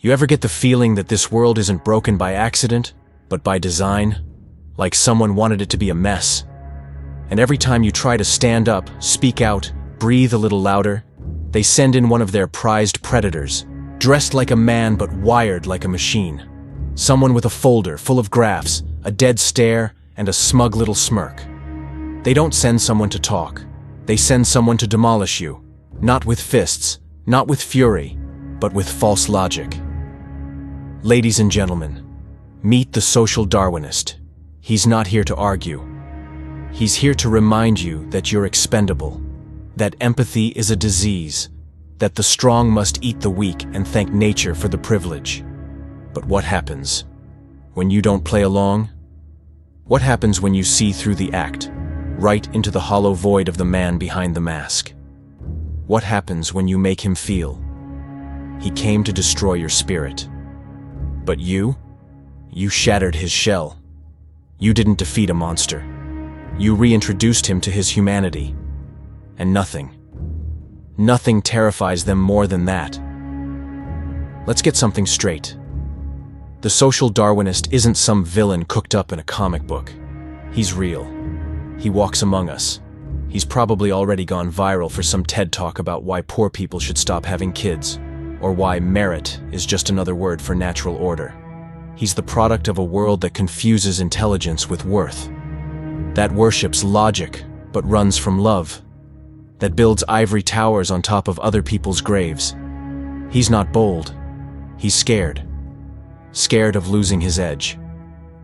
You ever get the feeling that this world isn't broken by accident, but by design? Like someone wanted it to be a mess. And every time you try to stand up, speak out, breathe a little louder, they send in one of their prized predators, dressed like a man but wired like a machine. Someone with a folder full of graphs, a dead stare, and a smug little smirk. They don't send someone to talk. They send someone to demolish you. Not with fists, not with fury, but with false logic. Ladies and gentlemen, meet the Social Darwinist. He's not here to argue. He's here to remind you that you're expendable, that empathy is a disease, that the strong must eat the weak and thank nature for the privilege. But what happens when you don't play along? What happens when you see through the act, right into the hollow void of the man behind the mask? What happens when you make him feel he came to destroy your spirit? But you shattered his shell. You didn't defeat a monster. You reintroduced him to his humanity. And nothing terrifies them more than that. Let's get something straight. The Social Darwinist isn't some villain cooked up in a comic book. He's real. He walks among us. He's probably already gone viral for some TED Talk about why poor people should stop having kids, or why merit is just another word for natural order. He's the product of a world that confuses intelligence with worth, that worships logic but runs from love, that builds ivory towers on top of other people's graves. He's not bold. He's scared. Scared of losing his edge.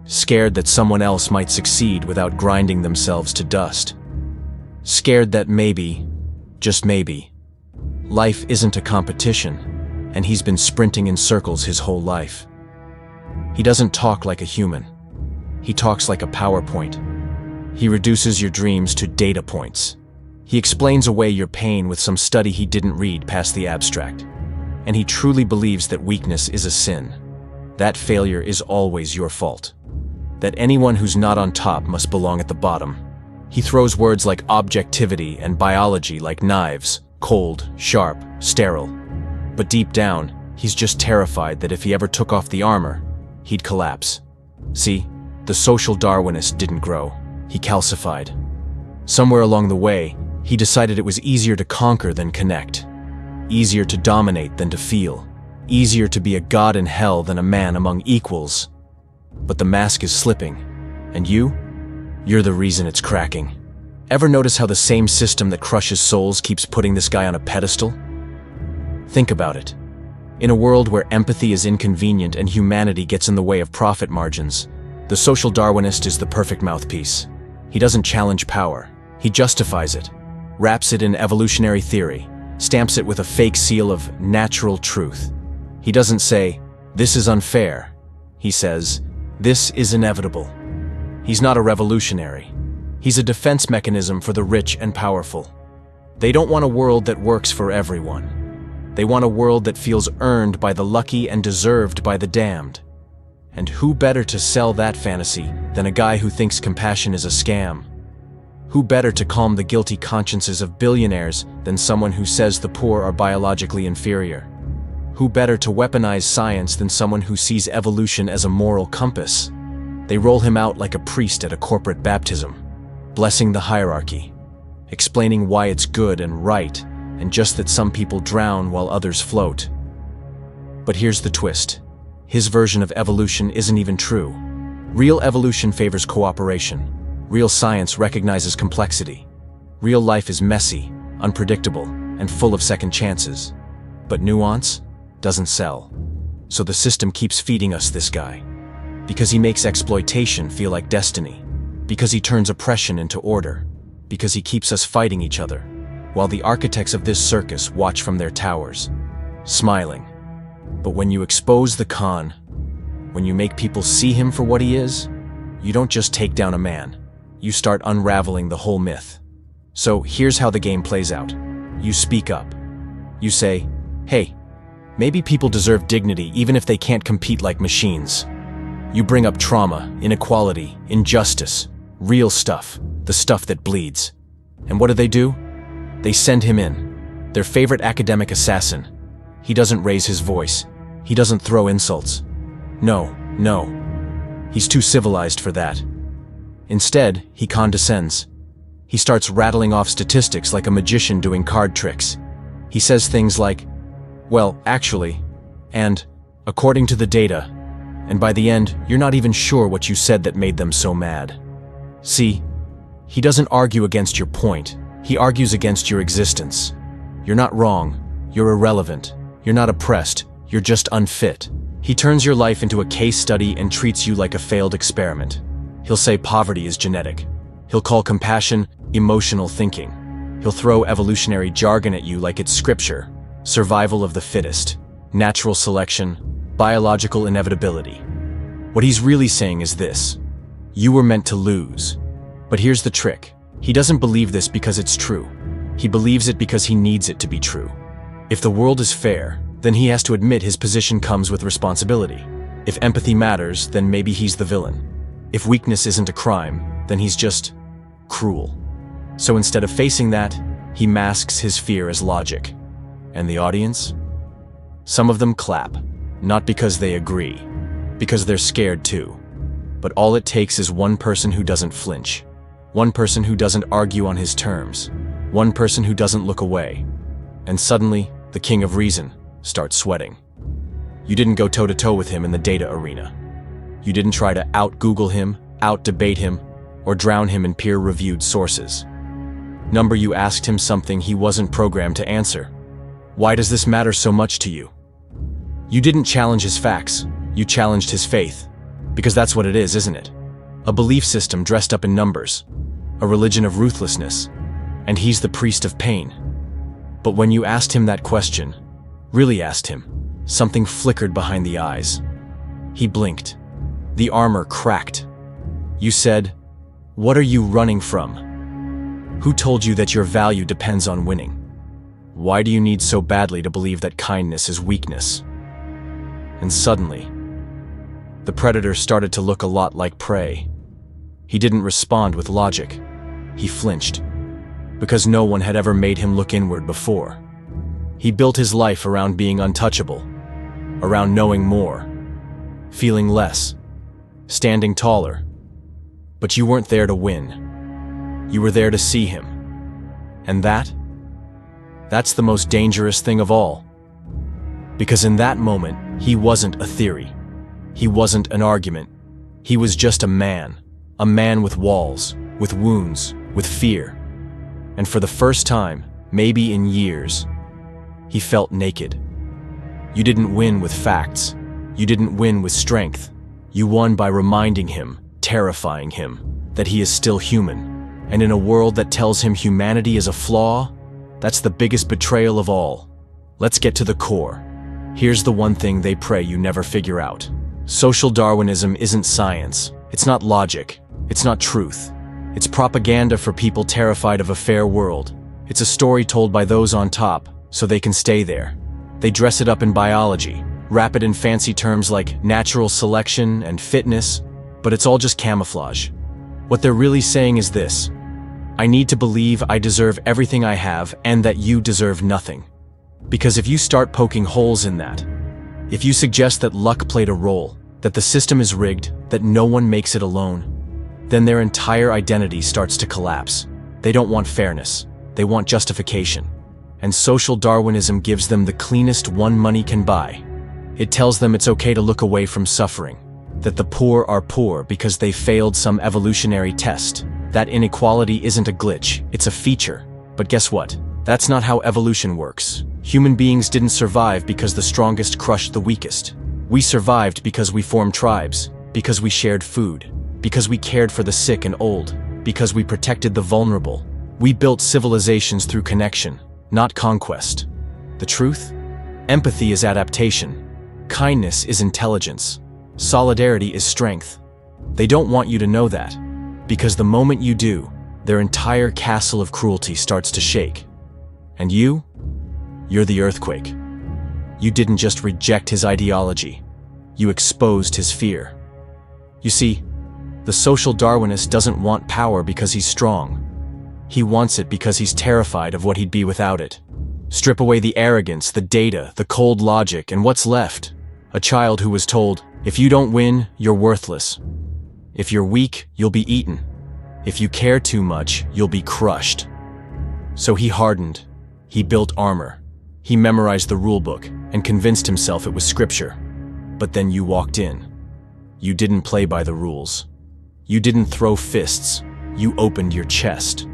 Scared that someone else might succeed without grinding themselves to dust. Scared that maybe, just maybe, life isn't a competition, and he's been sprinting in circles his whole life. He doesn't talk like a human. He talks like a PowerPoint. He reduces your dreams to data points. He explains away your pain with some study he didn't read past the abstract. And he truly believes that weakness is a sin. That failure is always your fault. That anyone who's not on top must belong at the bottom. He throws words like objectivity and biology like knives, cold, sharp, sterile. But deep down, he's just terrified that if he ever took off the armor, he'd collapse. See, the Social Darwinist didn't grow. He calcified. Somewhere along the way, he decided it was easier to conquer than connect. Easier to dominate than to feel. Easier to be a god in hell than a man among equals. But the mask is slipping. And you're the reason it's cracking. Ever notice how the same system that crushes souls keeps putting this guy on a pedestal? Think about it. In a world where empathy is inconvenient and humanity gets in the way of profit margins, the Social Darwinist is the perfect mouthpiece. He doesn't challenge power. He justifies it, wraps it in evolutionary theory, stamps it with a fake seal of natural truth. He doesn't say, "This is unfair." He says, "This is inevitable." He's not a revolutionary. He's a defense mechanism for the rich and powerful. They don't want a world that works for everyone. They want a world that feels earned by the lucky and deserved by the damned. And who better to sell that fantasy than a guy who thinks compassion is a scam? Who better to calm the guilty consciences of billionaires than someone who says the poor are biologically inferior? Who better to weaponize science than someone who sees evolution as a moral compass? They roll him out like a priest at a corporate baptism, blessing the hierarchy, explaining why it's good and right, and just that some people drown while others float. But here's the twist. His version of evolution isn't even true. Real evolution favors cooperation. Real science recognizes complexity. Real life is messy, unpredictable, and full of second chances. But nuance doesn't sell. So the system keeps feeding us this guy. Because he makes exploitation feel like destiny. Because he turns oppression into order. Because he keeps us fighting each other, while the architects of this circus watch from their towers, smiling. But when you expose the con, when you make people see him for what he is, you don't just take down a man. You start unraveling the whole myth. So here's how the game plays out. You speak up. You say, "Hey, maybe people deserve dignity even if they can't compete like machines." You bring up trauma, inequality, injustice, real stuff, the stuff that bleeds. And what do? They send him in, their favorite academic assassin. He doesn't raise his voice. He doesn't throw insults. No. He's too civilized for that. Instead, he condescends. He starts rattling off statistics like a magician doing card tricks. He says things like, well, actually, and according to the data, and by the end, you're not even sure what you said that made them so mad. See, he doesn't argue against your point. He argues against your existence. You're not wrong. You're irrelevant. You're not oppressed. You're just unfit. He turns your life into a case study and treats you like a failed experiment. He'll say poverty is genetic. He'll call compassion emotional thinking. He'll throw evolutionary jargon at you like it's scripture. Survival of the fittest, natural selection, biological inevitability. What he's really saying is this: you were meant to lose. But here's the trick. He doesn't believe this because it's true. He believes it because he needs it to be true. If the world is fair, then he has to admit his position comes with responsibility. If empathy matters, then maybe he's the villain. If weakness isn't a crime, then he's just cruel. So instead of facing that, he masks his fear as logic. And the audience? Some of them clap, not because they agree, because they're scared too. But all it takes is one person who doesn't flinch, one person who doesn't argue on his terms, one person who doesn't look away. And suddenly, the king of reason starts sweating. You didn't go toe-to-toe with him in the data arena. You didn't try to out-Google him, out-debate him, or drown him in peer-reviewed sources. You asked him something he wasn't programmed to answer. Why does this matter so much to you? You didn't challenge his facts, you challenged his faith. Because that's what it is, isn't it? A belief system dressed up in numbers, a religion of ruthlessness, and he's the priest of pain. But when you asked him that question, really asked him, something flickered behind the eyes. He blinked. The armor cracked. You said, "What are you running from? Who told you that your value depends on winning? Why do you need so badly to believe that kindness is weakness?" And suddenly, the predator started to look a lot like prey. He didn't respond with logic. He flinched, because no one had ever made him look inward before. He built his life around being untouchable, around knowing more, feeling less, standing taller. But you weren't there to win. You were there to see him. And that's the most dangerous thing of all. Because in that moment, he wasn't a theory. He wasn't an argument. He was just a man with walls, with wounds, with fear. And for the first time, maybe in years, he felt naked. You didn't win with facts. You didn't win with strength. You won by reminding him, terrifying him, that he is still human. And in a world that tells him humanity is a flaw, that's the biggest betrayal of all. Let's get to the core. Here's the one thing they pray you never figure out. Social Darwinism isn't science. It's not logic. It's not truth. It's propaganda for people terrified of a fair world. It's a story told by those on top, so they can stay there. They dress it up in biology, wrap it in fancy terms like natural selection and fitness, but it's all just camouflage. What they're really saying is this: I need to believe I deserve everything I have and that you deserve nothing. Because if you start poking holes in that, if you suggest that luck played a role, that the system is rigged, that no one makes it alone, then their entire identity starts to collapse. They don't want fairness. They want justification. And social Darwinism gives them the cleanest one money can buy. It tells them it's okay to look away from suffering, that the poor are poor because they failed some evolutionary test. That inequality isn't a glitch, it's a feature. But guess what? That's not how evolution works. Human beings didn't survive because the strongest crushed the weakest. We survived because we formed tribes, because we shared food, because we cared for the sick and old, because we protected the vulnerable. We built civilizations through connection, not conquest. The truth? Empathy is adaptation. Kindness is intelligence. Solidarity is strength. They don't want you to know that, because the moment you do, their entire castle of cruelty starts to shake. And you're the earthquake. You didn't just reject his ideology, you exposed his fear. You see, the social Darwinist doesn't want power because he's strong. He wants it because he's terrified of what he'd be without it. Strip away the arrogance, the data, the cold logic, and what's left? A child who was told, if you don't win, you're worthless. If you're weak, you'll be eaten. If you care too much, you'll be crushed. So he hardened. He built armor. He memorized the rulebook and convinced himself it was scripture. But then you walked in. You didn't play by the rules. You didn't throw fists. You opened your chest.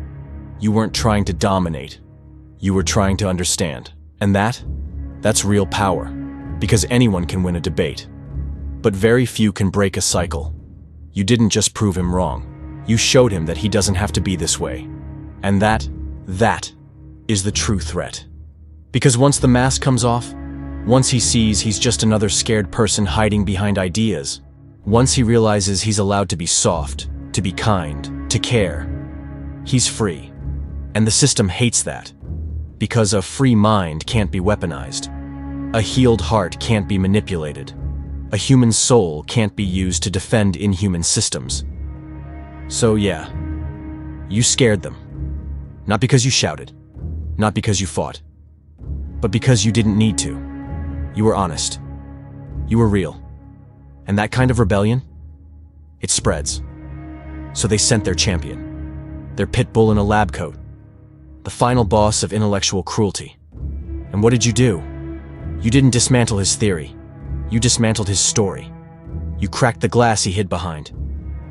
You weren't trying to dominate. You were trying to understand. And that's real power. Because anyone can win a debate. But very few can break a cycle. You didn't just prove him wrong. You showed him that he doesn't have to be this way. And that is the true threat. Because once the mask comes off, once he sees he's just another scared person hiding behind ideas, once he realizes he's allowed to be soft, to be kind, to care, he's free. And the system hates that. Because a free mind can't be weaponized. A healed heart can't be manipulated. A human soul can't be used to defend inhuman systems. So yeah, you scared them. Not because you shouted, not because you fought, but because you didn't need to. You were honest. You were real. And that kind of rebellion, it spreads. So they sent their champion, their pit bull in a lab coat, the final boss of intellectual cruelty. And what did you do? You didn't dismantle his theory. You dismantled his story. You cracked the glass he hid behind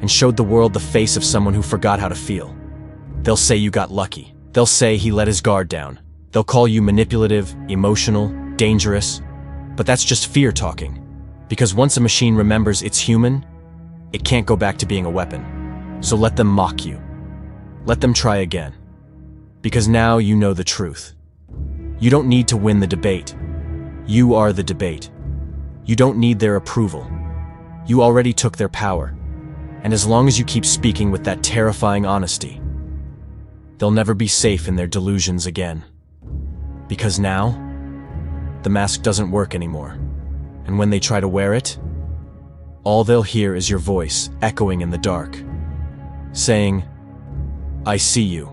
and showed the world the face of someone who forgot how to feel. They'll say you got lucky. They'll say he let his guard down. They'll call you manipulative, emotional, dangerous. But that's just fear talking. Because once a machine remembers it's human, it can't go back to being a weapon. So let them mock you. Let them try again. Because now you know the truth. You don't need to win the debate. You are the debate. You don't need their approval. You already took their power. And as long as you keep speaking with that terrifying honesty, they'll never be safe in their delusions again. Because now, the mask doesn't work anymore. And when they try to wear it, all they'll hear is your voice echoing in the dark, saying, I see you.